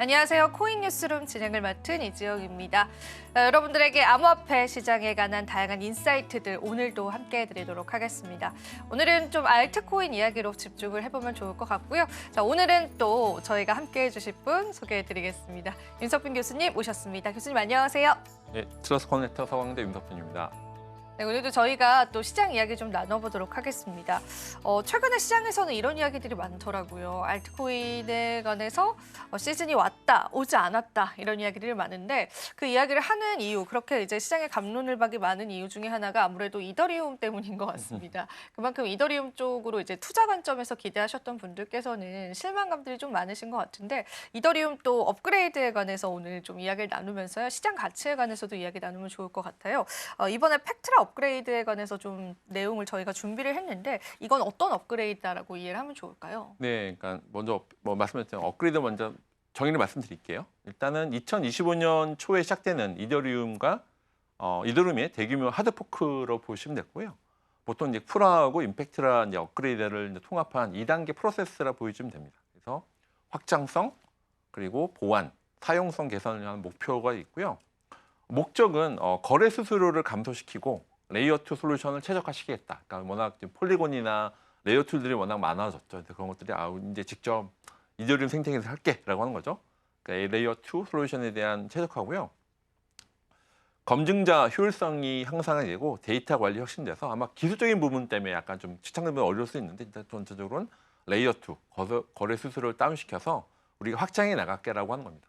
안녕하세요. 코인 뉴스룸 진행을 맡은 이지영입니다. 여러분들에게 암호화폐 시장에 관한 다양한 인사이트들 오늘도 함께 해드리도록 하겠습니다. 오늘은 좀 알트코인 이야기로 집중을 해보면 좋을 것 같고요. 자, 오늘은 또 저희가 함께 해주실 분 소개해드리겠습니다. 윤석빈 교수님 모셨습니다. 교수님 안녕하세요. 네, 트러스트 커넥터 서강대 윤석빈입니다. 네, 오늘도 저희가 또 시장 이야기 좀 나눠보도록 하겠습니다. 최근에 시장에서는 이런 이야기들이 많더라고요. 알트코인에 관해서 시즌이 왔다, 오지 않았다 이런 이야기들이 많은데 그 이야기를 하는 이유, 그렇게 이제 시장에 갑론을박이 많은 이유 중에 하나가 아무래도 이더리움 때문인 것 같습니다. 그만큼 이더리움 쪽으로 이제 투자 관점에서 기대하셨던 분들께서는 실망감들이 좀 많으신 것 같은데 이더리움 또 업그레이드에 관해서 오늘 좀 이야기를 나누면서요. 시장 가치에 관해서도 이야기 나누면 좋을 것 같아요. 이번에 팩트라 업그레이드에 관해서 좀 내용을 저희가 준비를 했는데 이건 어떤 업그레이드라고 이해를 하면 좋을까요? 네, 그러니까 먼저 말씀하셨던 업그레이드 먼저 정의를 말씀드릴게요. 일단은 2025년 초에 시작되는 이더리움과 이더리움의 대규모 하드포크로 보시면 됐고요. 보통 이제 풀하고 임팩트라 이제 업그레이드를 이제 통합한 2단계 프로세스라 보여주면 됩니다. 그래서 확장성 그리고 보안, 사용성 개선을 위한 목표가 있고요. 목적은 거래 수수료를 감소시키고 레이어 2 솔루션을 최적화시키겠다. 그러니까 워낙 폴리곤이나 레이어 2들이 워낙 많아졌죠. 그래서 그런 것들이 이제 직접 이더리움 생태계에서 할게라고 하는 거죠. 그러니까 레이어 2 솔루션에 대한 최적화고요. 검증자 효율성이 향상이 되고 데이터 관리 혁신돼서 아마 기술적인 부분 때문에 약간 좀 시청자분들 어려울 수 있는데 일단 전체적으로는 레이어 2 거래 수수료를 다운시켜서 우리가 확장해 나갈게라고 하는 겁니다.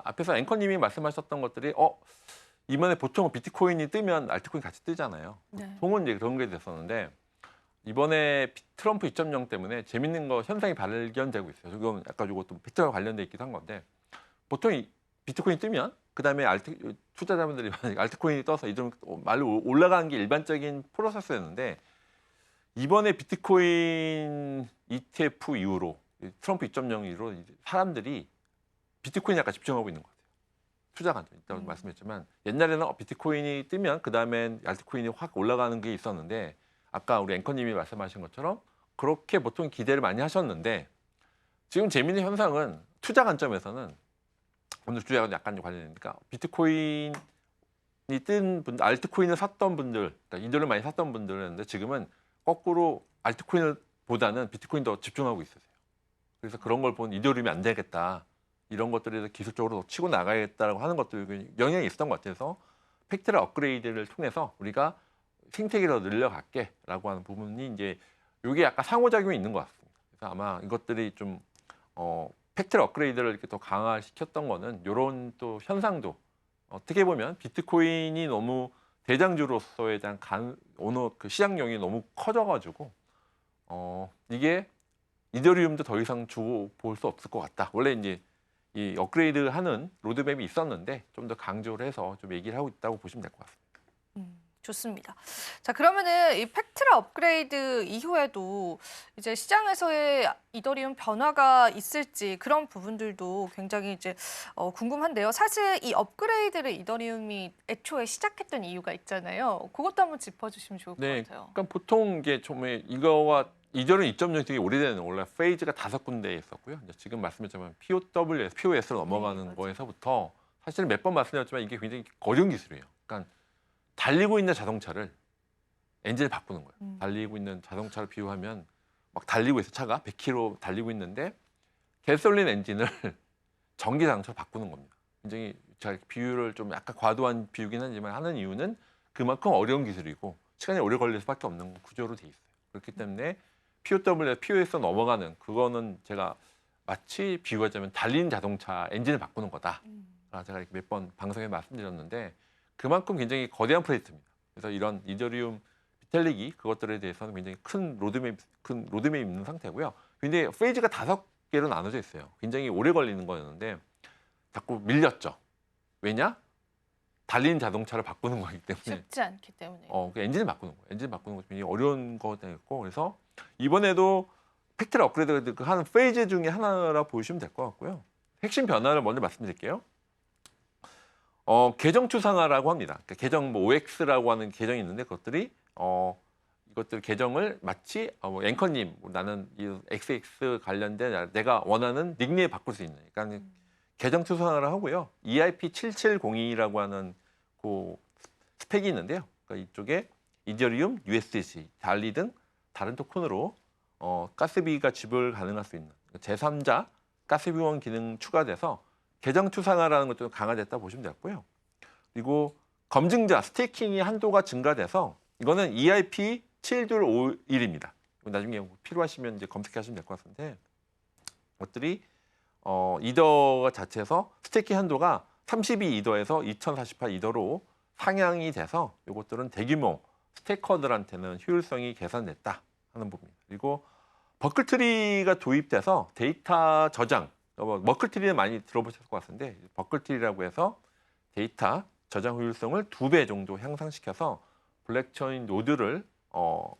앞에서 앵커님이 말씀하셨던 것들이 이번에 보통 비트코인이 뜨면 알트코인 같이 뜨잖아요. 네. 보통은 이제 그런 게 됐었는데 이번에 트럼프 2.0 때문에 재밌는 거 현상이 발견되고 있어요. 이건 약간 이것도 팩트와 관련돼 있기도 한 건데 보통 비트코인이 뜨면 그다음에 투자자분들이 알트코인이 떠서 이좀 말로 올라가는 게 일반적인 프로세스였는데 이번에 비트코인 ETF 이후로 트럼프 2.0 이후로 사람들이 비트코인에 약간 집중하고 있는 것 같아요. 투자 관점 있다고 말씀했지만 옛날에는 비트코인이 뜨면 그다음엔 알트코인이 확 올라가는 게 있었는데 아까 우리 앵커님이 말씀하신 것처럼 그렇게 보통 기대를 많이 하셨는데 지금 재미있는 현상은 투자 관점에서는 오늘 주제가 약간 관련되니까 비트코인이 뜬 분들, 알트코인을 샀던 분들, 그러니까 이들을 많이 샀던 분들이었는데 지금은 거꾸로 알트코인을 보다는 비트코인 더 집중하고 있으세요. 그래서 그런 걸 보면 이더리움이 안 되겠다. 이런 것들에 기술적으로 치고 나가야겠다고 하는 것도 영향이 있었던 것 같아서 팩트라 업그레이드를 통해서 우리가 생태계를 더 늘려갈게라고 하는 부분이 이제 이게 약간 상호작용이 있는 것 같습니다. 그래서 아마 이것들이 좀 팩트라 업그레이드를 이렇게 더 강화시켰던 거는 이런 또 현상도 어떻게 보면 비트코인이 너무 대장주로서에 대한 그 시장용이 너무 커져가지고 이게 이더리움도 더 이상 주고 볼 수 없을 것 같다. 원래 이제 이 업그레이드하는 로드맵이 있었는데 좀 더 강조를 해서 좀 얘기를 하고 있다고 보시면 될 것 같습니다. 좋습니다. 자, 그러면은 이 팩트라 업그레이드 이후에도 이제 시장에서의 이더리움 변화가 있을지 그런 부분들도 굉장히 이제 궁금한데요. 사실 이 업그레이드를 이더리움이 애초에 시작했던 이유가 있잖아요. 그것도 한번 짚어주시면 좋을 것 같아요. 그러니까 보통 이게 좀 이거와 이더리움 2.0이 되게 오래된 원래 페이즈가 5군데 있었고요. 이제 지금 말씀드렸지만 POWS, POS로 넘어가는 네, 거에서부터 사실은 몇 번 말씀드렸지만 이게 굉장히 어려운 기술이에요. 그러니까 달리고 있는 자동차를 엔진을 바꾸는 거예요. 달리고 있는 자동차를 비유하면 막 달리고 있어 차가 100km 달리고 있는데 가솔린 엔진을 전기 자동차로 바꾸는 겁니다. 굉장히 제가 비유를 좀 약간 과도한 비유긴 하지만 하는 이유는 그만큼 어려운 기술이고 시간이 오래 걸릴 수밖에 없는 구조로 돼 있어요. 그렇기 때문에 POW, POS 넘어가는 그거는 제가 마치 비유하자면 달린 자동차 엔진을 바꾸는 거다. 제가 이렇게 몇 번 방송에 말씀드렸는데 그만큼 굉장히 거대한 프로젝트입니다. 그래서 이런 이더리움 비텔리기 그것들에 대해서는 굉장히 큰 로드맵이 있는 상태고요. 근데 페이즈가 5개로 나눠져 있어요. 굉장히 오래 걸리는 거였는데 자꾸 밀렸죠. 왜냐? 달린 자동차를 바꾸는 거기 때문에 쉽지 않기 때문에. 그 엔진을 바꾸는 거예요. 엔진 바꾸는 것도 굉장히 어려운 거였고 그래서 이번에도 팩트라 업그레이드 하는 페이즈 중에 하나라 보시면 될 것 같고요. 핵심 변화를 먼저 말씀드릴게요. 계정 추상화라고 합니다. 그러니까 계정 OX라고 하는 계정이 있는데 그것들이 이것들 계정을 마치 앵커님 나는 이 XX 관련된 내가 원하는 닉네임 바꿀 수 있는 그러니까 계정 추상화를 하고요. EIP7702라고 하는 그 스펙이 있는데요. 그러니까 이쪽에 이더리움, USDC, 달리 등 다른 토큰으로 가스비가 지불 가능할 수 있는 제3자 가스비원 기능 추가돼서 계정 추상화라는 것도 강화됐다 보시면 되고요. 그리고 검증자 스테이킹이 한도가 증가돼서 이거는 EIP 7251입니다. 나중에 필요하시면 이제 검색하시면 될 것 같은데 것들이 이더 자체에서 스테이킹 한도가 32 이더에서 2048 이더로 상향이 돼서 이것들은 대규모 스테이커들한테는 효율성이 개선됐다 하는 부분입니다. 그리고 버클트리가 도입돼서 데이터 저장, 버클트리는 많이 들어보셨을 것 같은데 버클트리라고 해서 데이터 저장 효율성을 2배 정도 향상시켜서 블랙체인 노드를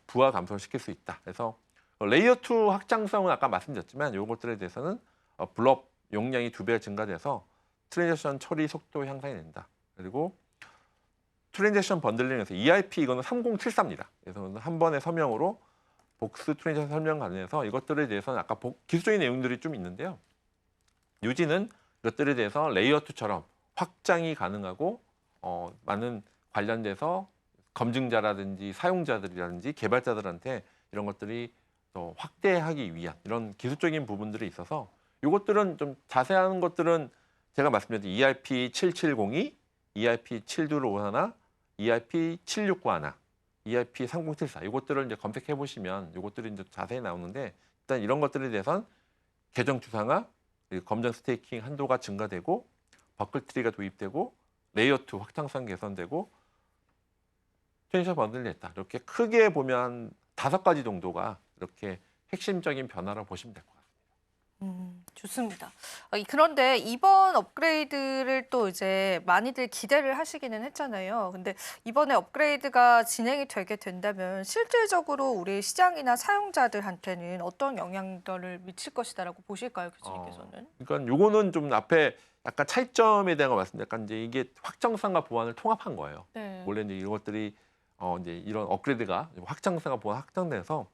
부하 감소시킬 수 있다. 그래서 레이어 2 확장성은 아까 말씀드렸지만 이것들에 대해서는 블록 용량이 2배 증가돼서 트랜잭션 처리 속도 향상이 된다. 그리고 트랜잭션 번들링에서 EIP 이거는 3074입니다. 그래서 한 번의 서명으로 복수 트랜잭션 설명 가능해서 이것들에 대해서는 아까 기술적인 내용들이 좀 있는데요. 유지는 이것들에 대해서 레이어 2처럼 확장이 가능하고 많은 관련돼서 검증자라든지 사용자들이라든지 개발자들한테 이런 것들이 더 확대하기 위한 이런 기술적인 부분들이 있어서 이것들은 좀 자세한 것들은 제가 말씀드린 EIP 7702, EIP 7251, EIP 7691, EIP 3074 이것들을 이제 검색해 보시면 이것들이 이제 자세히 나오는데 일단 이런 것들에 대해서는 계정 추상화, 검증 스테이킹 한도가 증가되고 버클트리가 도입되고 레이어 2 확장성 개선되고 트랜잭션 번들링 됐다. 이렇게 크게 보면 5가지 정도가 이렇게 핵심적인 변화라고 보시면 될 것 같습니다. 좋습니다. 그런데 이번 업그레이드를 또 이제 많이들 기대를 하시기는 했잖아요. 근데 이번에 업그레이드가 진행이 되게 된다면 실질적으로 우리 시장이나 사용자들한테는 어떤 영향들을 미칠 것이다라고 보실까요, 교수님께서는? 그러니까 요거는 좀 앞에 약간 차이점에 대한 거 말씀드렸는데 약간 이제 이게 확장성과 보안을 통합한 거예요. 네. 원래 이제 이런 것들이 이제 이런 업그레이드가 확장성과 보안 확장돼서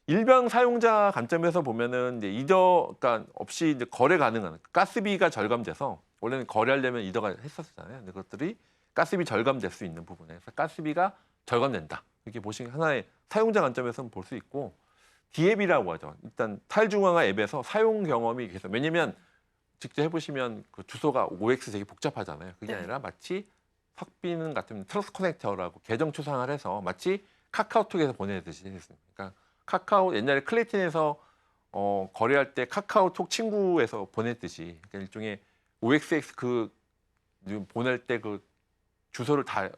일반 사용자 관점에서 보면은 이제 이더 그러니까 없이 이제 거래 가능한 가스비가 절감돼서 원래는 거래하려면 이더가 했었잖아요. 근데 그것들이 가스비 절감될 수 있는 부분에서 가스비가 절감된다. 이렇게 보시면 하나의 사용자 관점에서는 볼 수 있고 디앱이라고 하죠. 일단 탈중앙화 앱에서 사용 경험이 계속 왜냐면 직접 해보시면 그 주소가 OX 되게 복잡하잖아요. 그게 네. 아니라 마치 석빈 같은 트러스 커넥터라고 계정 추상을 해서 마치 카카오톡에서 보내듯이 했습니다. 그러니까 카카오 옛날에 클레이튼에서 거래할 때 카카오톡 친구에서 보냈듯이 그러니까 일종의 OXX 그 보낼 때 그 주소를 다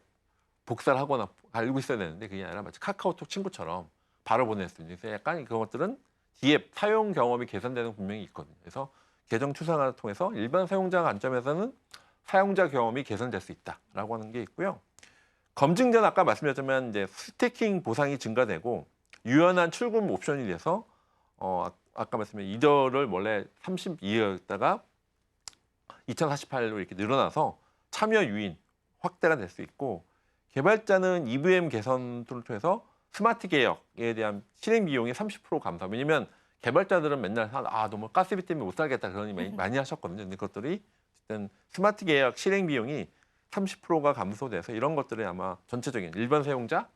복사를 하거나 알고 있어야 되는데 그게 아니라 마치 카카오톡 친구처럼 바로 보낼 수 있는 그래서 약간 그런 것들은 디앱 사용 경험이 개선되는 분명히 있거든요. 그래서 계정 추상화를 통해서 일반 사용자 관점에서는 사용자 경험이 개선될 수 있다라고 하는 게 있고요. 검증자는 아까 말씀드렸지만 이제 스테이킹 보상이 증가되고 유연한 출금 옵션이 돼서 아까 말씀드린 이더를 원래 32였다가 2048로 이렇게 늘어나서 참여 유인 확대가 될 수 있고 개발자는 EVM 개선을 통해서 스마트 계약에 대한 실행 비용이 30% 감소. 왜냐면 개발자들은 맨날 너무 가스비 때문에 못 살겠다 그런 얘기 많이 하셨거든요. 근데 그것들이 어쨌든 스마트 계약 실행 비용이 30%가 감소돼서 이런 것들이 아마 전체적인 일반 사용자,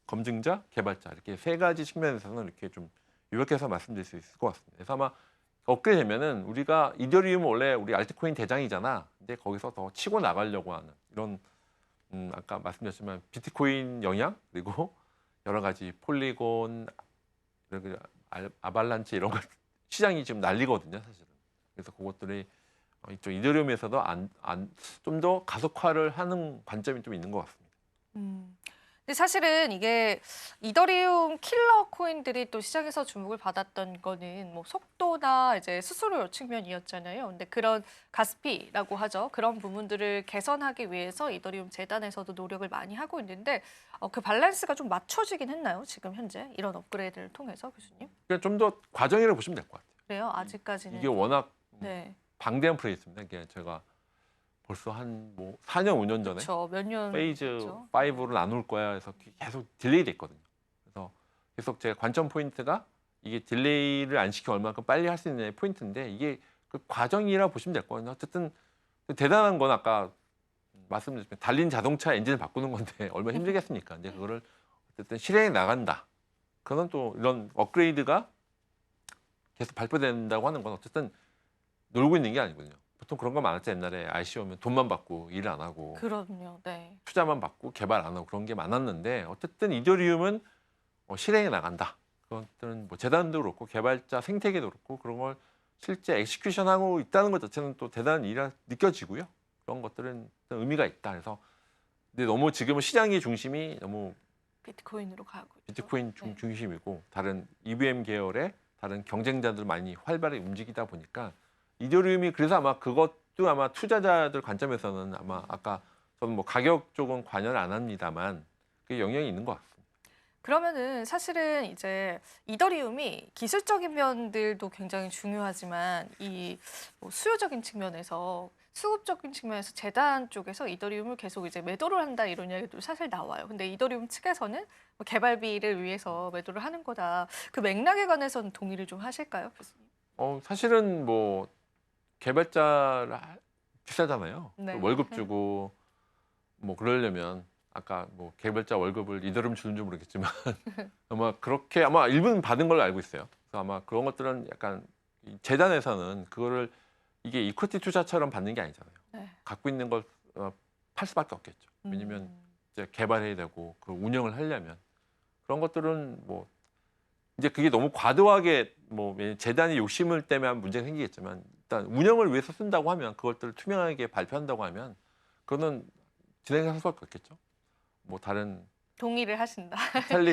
검증자, 개발자 이렇게 3가지 측면에서는 이렇게 좀 요약해서 말씀드릴 수 있을 것 같습니다. 그래서 아마 업그레이드 되면은 우리가 이더리움 원래 우리 알트코인 대장이잖아. 근데 거기서 더 치고 나가려고 하는 이런 아까 말씀드렸지만 비트코인 영향 그리고 여러 가지 폴리곤 아발란치 이런 것 시장이 지금 난리거든요, 사실은. 그래서 그것들이 이쪽 이더리움에서도 좀 더 가속화를 하는 관점이 좀 있는 것 같습니다. 근데 사실은 이게 이더리움 킬러 코인들이 또 시장에서 주목을 받았던 거는 뭐 속도나 이제 수수료 측면이었잖아요. 근데 그런 가스피라고 하죠. 그런 부분들을 개선하기 위해서 이더리움 재단에서도 노력을 많이 하고 있는데 그 밸런스가 좀 맞춰지긴 했나요? 지금 현재 이런 업그레이드를 통해서 교수님? 그러니까 좀 더 과정이라고 보시면 될 것 같아요. 그래요? 아직까지는 이게 워낙 네. 방대한 프로젝트입니다. 이게 제가 벌써 한 4년, 5년 전에 그렇죠. 몇 년 페이즈 됐죠. 5로 나눌 거야 해서 계속 딜레이 됐거든요. 그래서 계속 제가 관점 포인트가 이게 딜레이를 안 시켜 얼마큼 빨리 할 수 있느냐의 포인트인데 이게 그 과정이라 보시면 될 거예요. 어쨌든 대단한 건 아까 말씀드렸지만 달린 자동차 엔진을 바꾸는 건데 얼마나 힘들겠습니까? 이제 그거를 어쨌든 실행해 나간다. 그건 또 이런 업그레이드가 계속 발표된다고 하는 건 어쨌든 놀고 있는 게 아니거든요. 보통 그런 거 많았죠. 옛날에 IC 오면 돈만 받고 일 안 하고 그럼요. 네. 투자만 받고 개발 안 하고 그런 게 많았는데 어쨌든 이더리움은 실행해 나간다. 그것들은 뭐 재단도 그렇고 개발자 생태계도 그렇고 그런 걸 실제 엑시큐션하고 있다는 것 자체는 또 대단한 일이라 느껴지고요. 그런 것들은 의미가 있다. 그래서 근데 너무 지금은 시장의 중심이 너무 비트코인으로 가고 있죠. 비트코인 네. 중심이고 다른 EVM 계열의 다른 경쟁자들 많이 활발히 움직이다 보니까 이더리움이 그래서 아마 그것도 아마 투자자들 관점에서는 아마 아까 저는 뭐 가격 쪽은 관여를 안 합니다만 그게 영향이 있는 것 같습니다. 그러면은 사실은 이제 이더리움이 기술적인 면들도 굉장히 중요하지만 이뭐 수요적인 측면에서 수급적인 측면에서 재단 쪽에서 이더리움을 계속 이제 매도를 한다 이런 이야기도 사실 나와요. 근데 이더리움 측에서는 뭐 개발비를 위해서 매도를 하는 거다. 그 맥락에 관해서는 동의를 좀 하실까요, 교수님? 사실은 뭐 개발자 비싸잖아요. 네. 월급 주고 뭐 그러려면 아까 뭐 개발자 월급을 이더리움 주는 줄 모르겠지만 아마 그렇게 아마 일부는 받은 걸로 알고 있어요. 그래서 아마 그런 것들은 약간 이 재단에서는 그거를 이게 이퀄티 투자처럼 받는 게 아니잖아요. 네. 갖고 있는 걸 팔 수밖에 없겠죠. 왜냐면 음. 이제 개발해야 되고 그 운영을 하려면 그런 것들은 뭐 이제 그게 너무 과도하게 뭐 재단이 욕심을 때문에 문제가 생기겠지만 일단 운영을 위해서 쓴다고 하면 그것들을 투명하게 발표한다고 하면 그거는 진행할 수밖에 없겠죠. 뭐 다른 동의를 하신다.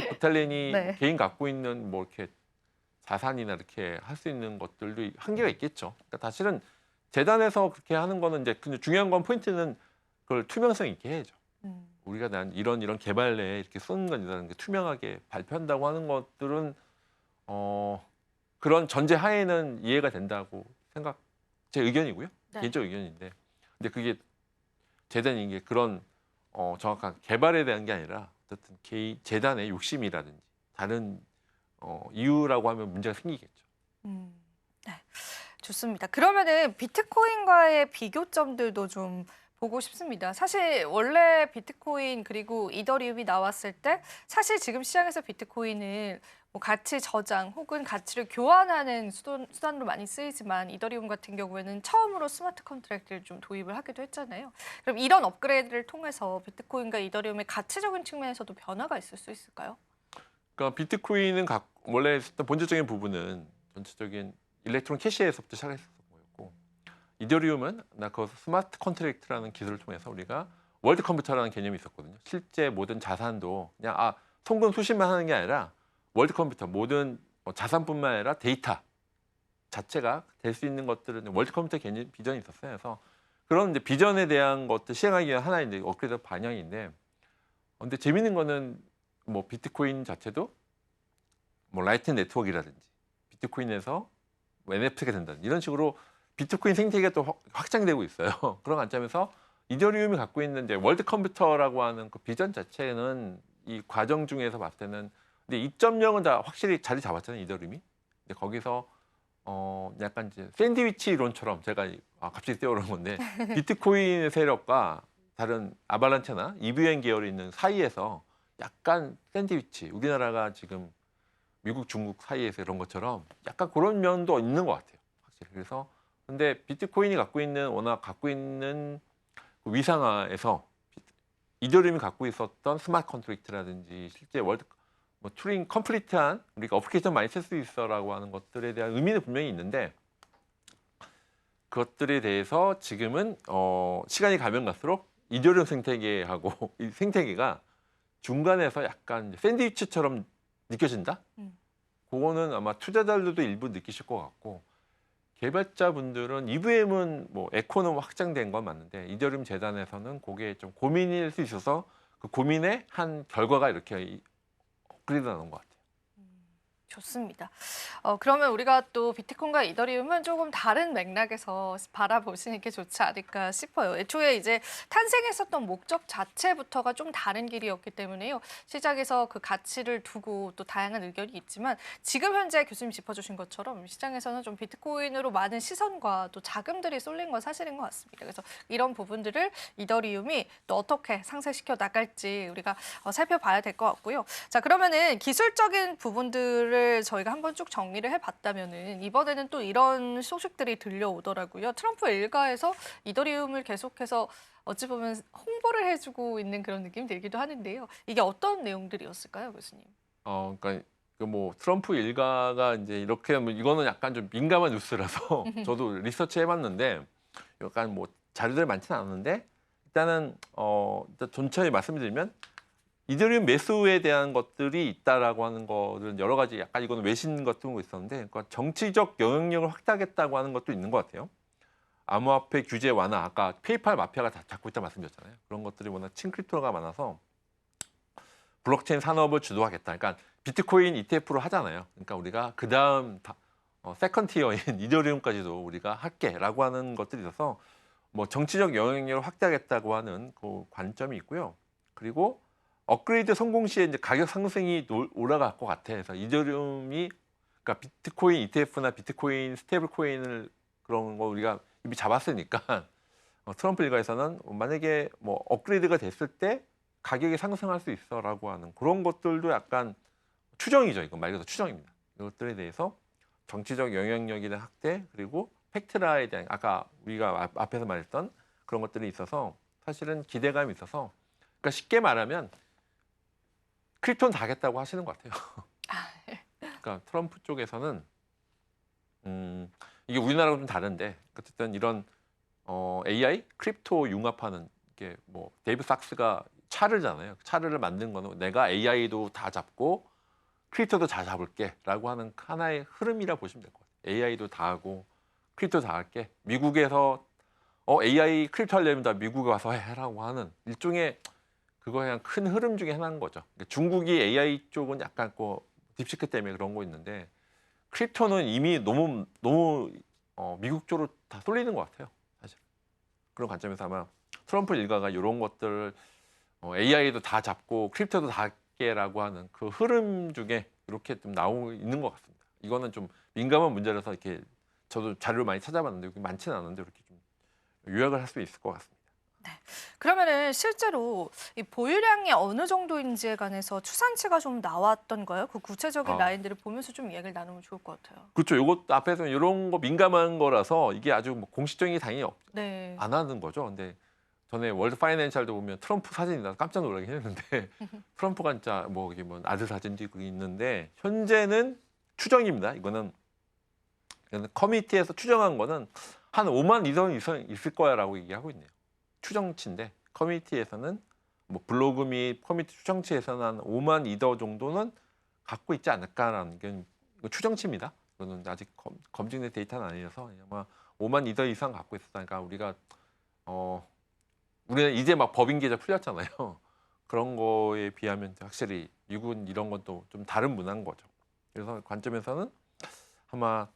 구탈린이 네. 개인 갖고 있는 뭐 이렇게 자산이나 이렇게 할 수 있는 것들도 한계가 있겠죠. 그러니까 사실은 재단에서 그렇게 하는 거는 이제 근데 중요한 건 포인트는 그걸 투명성 있게 해야죠. 우리가 난 이런 개발에 이렇게 쓰는 건이라는 게 투명하게 발표한다고 하는 것들은 그런 전제 하에는 이해가 된다고 제 의견이고요. 네. 개인적 의견인데 근데 그게 재단이 이게 그런 정확한 개발에 대한 게 아니라 어쨌든 재단의 욕심이라든지 다른 이유라고 하면 문제가 생기겠죠. 네, 좋습니다. 그러면은 비트코인과의 비교점들도 좀 보고 싶습니다. 사실 원래 비트코인 그리고 이더리움이 나왔을 때 사실 지금 시장에서 비트코인은 뭐 가치 저장 혹은 가치를 교환하는 수단으로 많이 쓰이지만 이더리움 같은 경우에는 처음으로 스마트 컨트랙트를 좀 도입을 하기도 했잖아요. 그럼 이런 업그레이드를 통해서 비트코인과 이더리움의 가치적인 측면에서도 변화가 있을 수 있을까요? 그러니까 비트코인은 원래 본질적인 부분은 전체적인 일렉트론 캐시에서부터 시작했었던 거였고 이더리움은 그 스마트 컨트랙트라는 기술을 통해서 우리가 월드 컴퓨터라는 개념이 있었거든요. 실제 모든 자산도 그냥 송금 수신만 하는 게 아니라 월드 컴퓨터 모든 자산뿐만 아니라 데이터 자체가 될 수 있는 것들은 월드 컴퓨터 개념 비전이 있었어요. 그래서 그런 이제 비전에 대한 것들 시행하기 위한 하나의 이제 업그레이드 반영인데 근데 재밌는 거는 뭐 비트코인 자체도 뭐 라이트닝 네트워크라든지 비트코인에서 뭐 NFT가 된다든지 이런 식으로 비트코인 생태계가 또 확장되고 있어요. 그런 관점에서 이더리움이 갖고 있는 이제 월드 컴퓨터라고 하는 그 비전 자체는 이 과정 중에서 봤을 때는 근데 2.0은 다 확실히 자리 잡았잖아요, 이더리움이. 근데 거기서 약간 이제 샌드위치 이론처럼 제가 갑자기 떠오르는 건데 비트코인의 세력과 다른 아발란체나 EVM 계열이 있는 사이에서 약간 샌드위치, 우리나라가 지금 미국, 중국 사이에서 이런 것처럼 약간 그런 면도 있는 것 같아요. 확실히. 그래서 근데 비트코인이 워낙 갖고 있는 그 위상화에서 이더리움이 갖고 있었던 스마트 컨트랙트라든지 실제 뭐 튜링 컴플리트한 우리가 어플리케이션 많이 쓸 수 있어라고 하는 것들에 대한 의미는 분명히 있는데 그것들에 대해서 지금은 시간이 가면 갈수록 이더리움 생태계하고 이 생태계가 중간에서 약간 샌드위치처럼 느껴진다? 그거는 아마 투자자들도 일부 느끼실 것 같고 개발자분들은 EVM은 뭐 에코는 확장된 건 맞는데 이더리움 재단에서는 그게 좀 고민일 수 있어서 그 고민의 한 결과가 이렇게 업그레이드 나는 것 같아요. 좋습니다. 그러면 우리가 또 비트코인과 이더리움은 조금 다른 맥락에서 바라보시는 게 좋지 않을까 싶어요. 애초에 이제 탄생했었던 목적 자체부터가 좀 다른 길이었기 때문에요. 시장에서 그 가치를 두고 또 다양한 의견이 있지만 지금 현재 교수님 짚어주신 것처럼 시장에서는 좀 비트코인으로 많은 시선과 또 자금들이 쏠린 건 사실인 것 같습니다. 그래서 이런 부분들을 이더리움이 또 어떻게 상쇄시켜 나갈지 우리가 살펴봐야 될 것 같고요. 자, 그러면은 기술적인 부분들을 저희가 한번 쭉 정리를 해봤다면은 이번에는 또 이런 소식들이 들려오더라고요. 트럼프 일가에서 이더리움을 계속해서 어찌 보면 홍보를 해주고 있는 그런 느낌이 들기도 하는데요. 이게 어떤 내용들이었을까요, 교수님? 그러니까 그 뭐 트럼프 일가가 이제 이렇게 하면 이거는 약간 좀 민감한 뉴스라서 저도 리서치 해봤는데 약간 뭐 자료들 많지는 않은데 일단은 일단 전체에 말씀드리면 이더리움 매수에 대한 것들이 있다라고 하는 거는 여러 가지 약간 이거는 외신 같은 거 있었는데 그러니까 정치적 영향력을 확대하겠다고 하는 것도 있는 것 같아요. 암호화폐 규제 완화 아까 페이팔 마피아가 다 잡고 있다 말씀드렸잖아요. 그런 것들이 워낙 친크립토가 많아서 블록체인 산업을 주도하겠다. 그러니까 비트코인 ETF로 하잖아요. 그러니까 우리가 그 다음 세컨 티어인 이더리움까지도 우리가 할게라고 하는 것들이 있어서 뭐 정치적 영향력을 확대하겠다고 하는 그 관점이 있고요. 그리고 업그레이드 성공 시에 이제 가격 상승이 올라갈 것 같아. 그래서 이더리움이 그러니까 비트코인 ETF나 비트코인 스테이블 코인을 그런 거 우리가 이미 잡았으니까 트럼프 일가에서는 만약에 뭐 업그레이드가 됐을 때 가격이 상승할 수 있어라고 하는 그런 것들도 약간 추정이죠. 이건 말 그대로 추정입니다. 이것들에 대해서 정치적 영향력이나 확대 그리고 팩트라에 대한 아까 우리가 앞에서 말했던 그런 것들이 있어서 사실은 기대감이 있어서 그러니까 쉽게 말하면 크립토는 다 하겠다고 하시는 것 같아요. 그러니까 트럼프 쪽에서는 이게 우리나라하고 좀 다른데 어쨌든 이런 AI 크립토 융합하는 게 뭐 데이브 sak스가 차르잖아요. 차르를 만든 거는 내가 AI도 다 잡고 크립토도 다 잡을게라고 하는 하나의 흐름이라 보시면 될 것 같아요. AI도 다 하고 크립토 다 할게. 미국에서 AI 크립토 하려면 다 미국에 와서 해라고 하는 일종의 그거에 대한 큰 흐름 중에 하나인 거죠. 그러니까 중국이 AI 쪽은 약간 딥시크 때문에 그런 거 있는데 크립토는 이미 너무 미국 쪽으로 다 쏠리는 것 같아요. 사실 그런 관점에서 아마 트럼프 일가가 이런 것들을 AI도 다 잡고 크립토도 다 할게라고 하는 그 흐름 중에 이렇게 좀 나오고 있는 것 같습니다. 이거는 좀 민감한 문제라서 이렇게 저도 자료를 많이 찾아봤는데 여기 많지는 않은데 이렇게 좀 요약을 할 수 있을 것 같습니다. 그러면은 실제로 이 보유량이 어느 정도인지에 관해서 추산치가 좀 나왔던가요? 그 구체적인 라인들을 보면서 좀 이야기를 나누면 좋을 것 같아요. 그렇죠. 이것 앞에서 이런 거 민감한 거라서 이게 아주 뭐 공식적인 게 당연히 네. 안 하는 거죠. 근데 전에 월드 파이낸셜도 보면 트럼프 사진이 나서 깜짝 놀라긴 했는데 트럼프가 진짜 뭐 이게 뭐 아들 사진도 있는데 현재는 추정입니다. 이거는 커뮤니티에서 추정한 거는 한 5만 이상 있을 거야라고 얘기하고 있네요. 추정치인데 커뮤니티에서는 뭐 블로그 및 커뮤니티 추정치에서는 한 5만 이더 정도는 갖고 있지 않을까라는 게 추정치입니다. 이거는 아직 검증된 데이터는 아니어서 아마 5만 이더 이상 갖고 있었다니까 우리가 우리는 이제 막 법인 계좌 풀렸잖아요. 그런 거에 비하면 확실히 미국은 이런 것도 좀 다른 문화인 거죠. 그래서 관점에서는 아마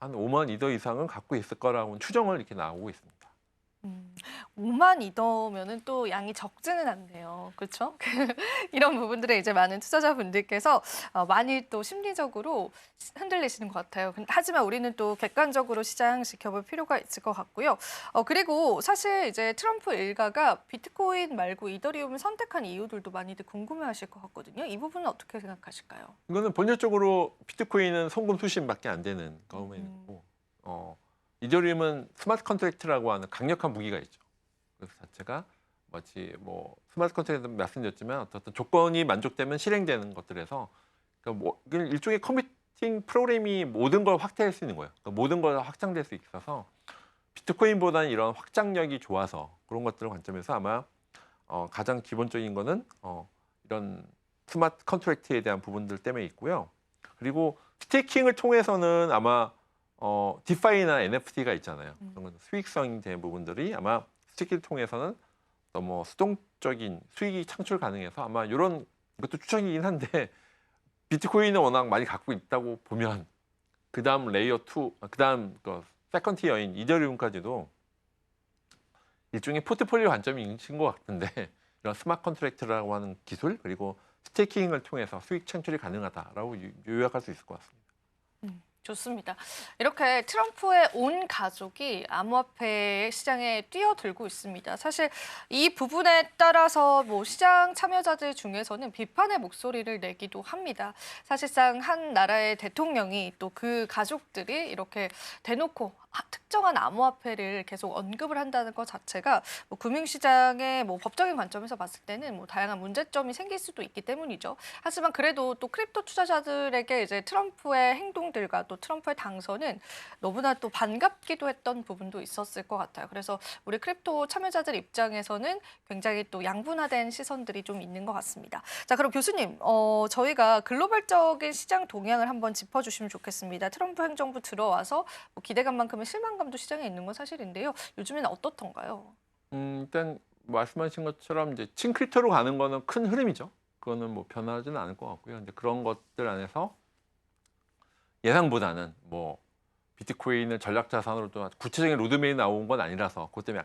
한 5만 이더 이상은 갖고 있을 거라고 추정을 이렇게 나오고 있습니다. 5만 이더면은 또 양이 적지는 않네요. 그렇죠? 이런 부분들에 이제 많은 투자자분들께서 많이 또 심리적으로 흔들리시는 것 같아요. 하지만 우리는 또 객관적으로 시장 지켜볼 필요가 있을 것 같고요. 그리고 사실 이제 트럼프 일가가 비트코인 말고 이더리움을 선택한 이유들도 많이들 궁금해하실 것 같거든요. 이 부분은 어떻게 생각하실까요? 이거는 본질적으로 비트코인은 송금 수신밖에 안 되는 거고 이더리움은 스마트 컨트랙트라고 하는 강력한 무기가 있죠. 그 자체가 마치 뭐 스마트 컨트랙트 말씀드렸지만 어떤 조건이 만족되면 실행되는 것들에서 그러니까 뭐 일종의 컴퓨팅 프로그램이 모든 걸 확대할 수 있는 거예요. 그러니까 모든 걸 확장될 수 있어서 비트코인보다는 이런 확장력이 좋아서 그런 것들 관점에서 아마 가장 기본적인 거는 이런 스마트 컨트랙트에 대한 부분들 때문에 있고요. 그리고 스테이킹을 통해서는 아마 디파이나 NFT가 있잖아요. 그런 건 수익성이 된 부분들이 아마 스테이킹을 통해서는 너무 수동적인 수익이 창출 가능해서 아마 이런 것도 추정이긴 한데 비트코인을 워낙 많이 갖고 있다고 보면 그다음 레이어 2, 그다음 그 세컨 티어인 이더리움까지도 일종의 포트폴리오 관점인 것 같은데 이런 스마트 컨트랙트라고 하는 기술 그리고 스테이킹을 통해서 수익 창출이 가능하다라고 요약할 수 있을 것 같습니다. 좋습니다. 이렇게 트럼프의 온 가족이 암호화폐 시장에 뛰어들고 있습니다. 사실 이 부분에 따라서 뭐 시장 참여자들 중에서는 비판의 목소리를 내기도 합니다. 사실상 한 나라의 대통령이 또 그 가족들이 이렇게 대놓고 특정한 암호화폐를 계속 언급을 한다는 것 자체가 뭐 금융시장의 뭐 법적인 관점에서 봤을 때는 뭐 다양한 문제점이 생길 수도 있기 때문이죠. 하지만 그래도 또 크립토 투자자들에게 이제 트럼프의 행동들과 또 트럼프의 당선은 너무나 또 반갑기도 했던 부분도 있었을 것 같아요. 그래서 우리 크립토 참여자들 입장에서는 굉장히 또 양분화된 시선들이 좀 있는 것 같습니다. 자, 그럼 교수님, 저희가 글로벌적인 시장 동향을 한번 짚어주시면 좋겠습니다. 트럼프 행정부 들어와서 뭐 기대감만큼은 실망감도 시장에 있는 건 사실인데요. 요즘에는 어떻던가요? 일단 말씀하신 것처럼 이제 층크립토로 가는 거는 큰 흐름이죠. 그거는 뭐 변하지는 않을 것 같고요. 근데 그런 것들 안에서 예상보다는 뭐 비트코인을 전략 자산으로 또 구체적인 로드맵이 나온 건 아니라서 그것 때문에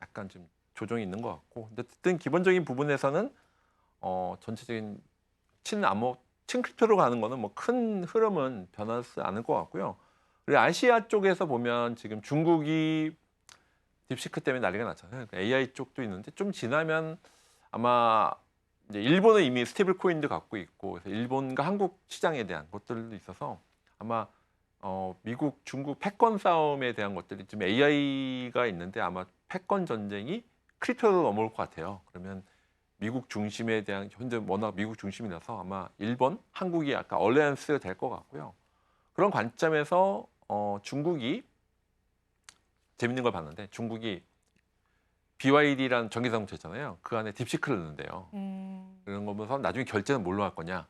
약간 좀 조정이 있는 것 같고. 근데 어쨌든 기본적인 부분에서는 전체적인 층크립토로 가는 거는 뭐 큰 흐름은 변하지 않을 것 같고요. 그리고 아시아 쪽에서 보면 지금 중국이 딥시크 때문에 난리가 났잖아요. 그러니까 AI 쪽도 있는데 좀 지나면 아마 이제 일본은 이미 스테이블 코인도 갖고 있고 그래서 일본과 한국 시장에 대한 것들도 있어서 아마 미국, 중국 패권 싸움에 대한 것들이 지금 AI가 있는데 아마 패권 전쟁이 크립토로 넘어올 것 같아요. 그러면 미국 중심에 대한 현재 워낙 미국 중심이라서 아마 일본, 한국이 약간 얼리언스가 될 것 같고요. 그런 관점에서 중국이 재밌는 걸 봤는데 중국이 BYD라는 전기자동차 있잖아요. 그 안에 딥시크를 넣는데요. 그런 거 보면서 나중에 결제는 뭘로 할 거냐?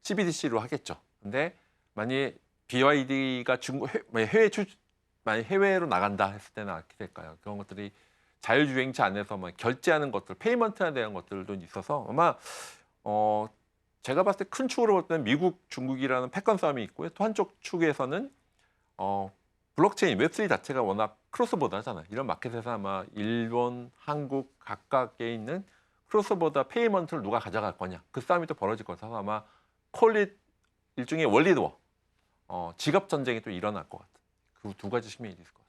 CBDC로 하겠죠. 근데 만약에 BYD가 만약 해외로 나간다 했을 때는 어떻게 될까요? 그런 것들이 자율주행차 안에서 뭐 결제하는 것들, 페이먼트에 대한 것들도 있어서 아마 제가 봤을 때 큰 축으로 볼 때는 미국, 중국이라는 패권 싸움이 있고요. 또 한쪽 축에서는 블록체인, 웹3 자체가 워낙 크로스보더잖아요. 이런 마켓에서 아마 일본, 한국 각각에 있는 크로스보더 페이먼트를 누가 가져갈 거냐. 그 싸움이 또 벌어질 것 같아서 아마 일종의 월리드워, 지갑 전쟁이 또 일어날 것 같아요. 그 두 가지 측면이 있을 것 같아요.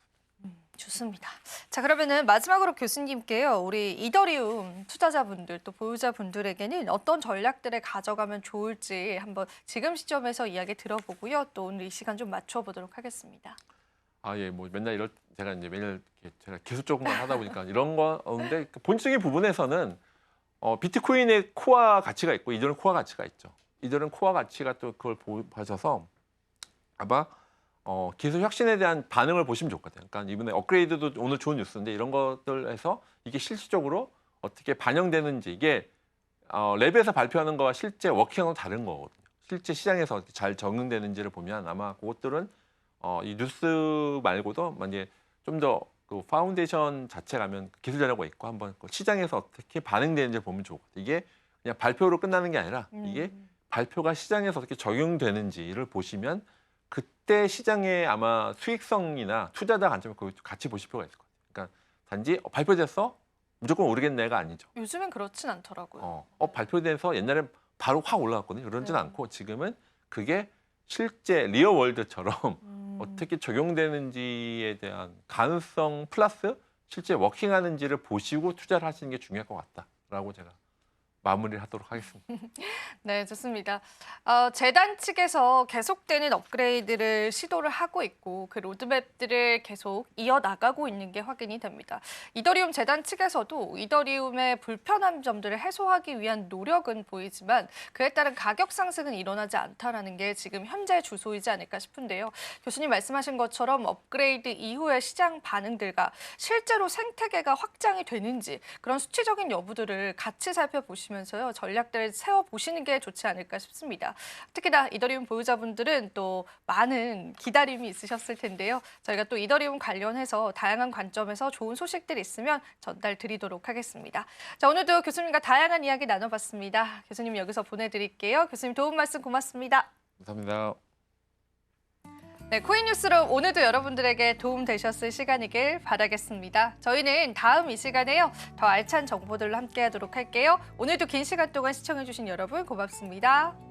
좋습니다. 자, 그러면은 마지막으로 교수님께요. 우리 이더리움 투자자분들 또 보유자분들에게는 어떤 전략들을 가져가면 좋을지 한번 지금 시점에서 이야기 들어보고요. 또 오늘 이 시간 좀 맞춰보도록 하겠습니다. 예, 뭐 맨날 제가 이제 매일 제가 기술적으로만 하다 보니까 이런 거 없는데 본질적인 부분에서는 비트코인의 코어 가치가 있고 이들은 코어 가치가 있죠. 이들은 코어 가치가 또 그걸 보셔서 아마 기술 혁신에 대한 반응을 보시면 좋을 것 같아요. 그러니까 이번에 업그레이드도 오늘 좋은 뉴스인데 이런 것들에서 이게 실질적으로 어떻게 반영되는지 이게 랩에서 발표하는 거와 실제 워킹하고 다른 거거든요. 실제 시장에서 어떻게 잘 적용되는지를 보면 아마 그것들은 이 뉴스 말고도 만약에 좀 더 그 파운데이션 자체 가면 기술 자료가 있고 한번 그 시장에서 어떻게 반응되는지 보면 좋을 것 같아요. 이게 그냥 발표로 끝나는 게 아니라 이게 발표가 시장에서 어떻게 적용되는지를 보시면 그때 시장의 아마 수익성이나 투자자 관점을 같이 보실 필요가 있을 것 같아요. 그러니까 단지 발표됐어? 무조건 오르겠네가 아니죠. 요즘엔 그렇진 않더라고요. 발표돼서 옛날에 바로 확 올라갔거든요. 그러진 네. 않고 지금은 그게 실제 리얼 월드처럼 어떻게 적용되는지에 대한 가능성 플러스 실제 워킹하는지를 보시고 투자를 하시는 게 중요할 것 같다라고 제가 마무리를 하도록 하겠습니다. 네, 좋습니다. 재단 측에서 계속되는 업그레이드를 시도를 하고 있고 그 로드맵들을 계속 이어나가고 있는 게 확인이 됩니다. 이더리움 재단 측에서도 이더리움의 불편한 점들을 해소하기 위한 노력은 보이지만 그에 따른 가격 상승은 일어나지 않다라는 게 지금 현재 주소이지 않을까 싶은데요. 교수님 말씀하신 것처럼 업그레이드 이후의 시장 반응들과 실제로 생태계가 확장이 되는지 그런 수치적인 여부들을 같이 살펴보시면 보시면서요. 전략들을 세워보시는 게 좋지 않을까 싶습니다. 특히나 이더리움 보유자분들은 또 많은 기다림이 있으셨을 텐데요. 저희가 또 이더리움 관련해서 다양한 관점에서 좋은 소식들이 있으면 전달 드리도록 하겠습니다. 자, 오늘도 교수님과 다양한 이야기 나눠봤습니다. 교수님 여기서 보내드릴게요. 교수님 도움 말씀 고맙습니다. 감사합니다. 네, 코인 뉴스로 오늘도 여러분들에게 도움 되셨을 시간이길 바라겠습니다. 저희는 다음 이 시간에요. 더 알찬 정보들로 함께하도록 할게요. 오늘도 긴 시간 동안 시청해주신 여러분 고맙습니다.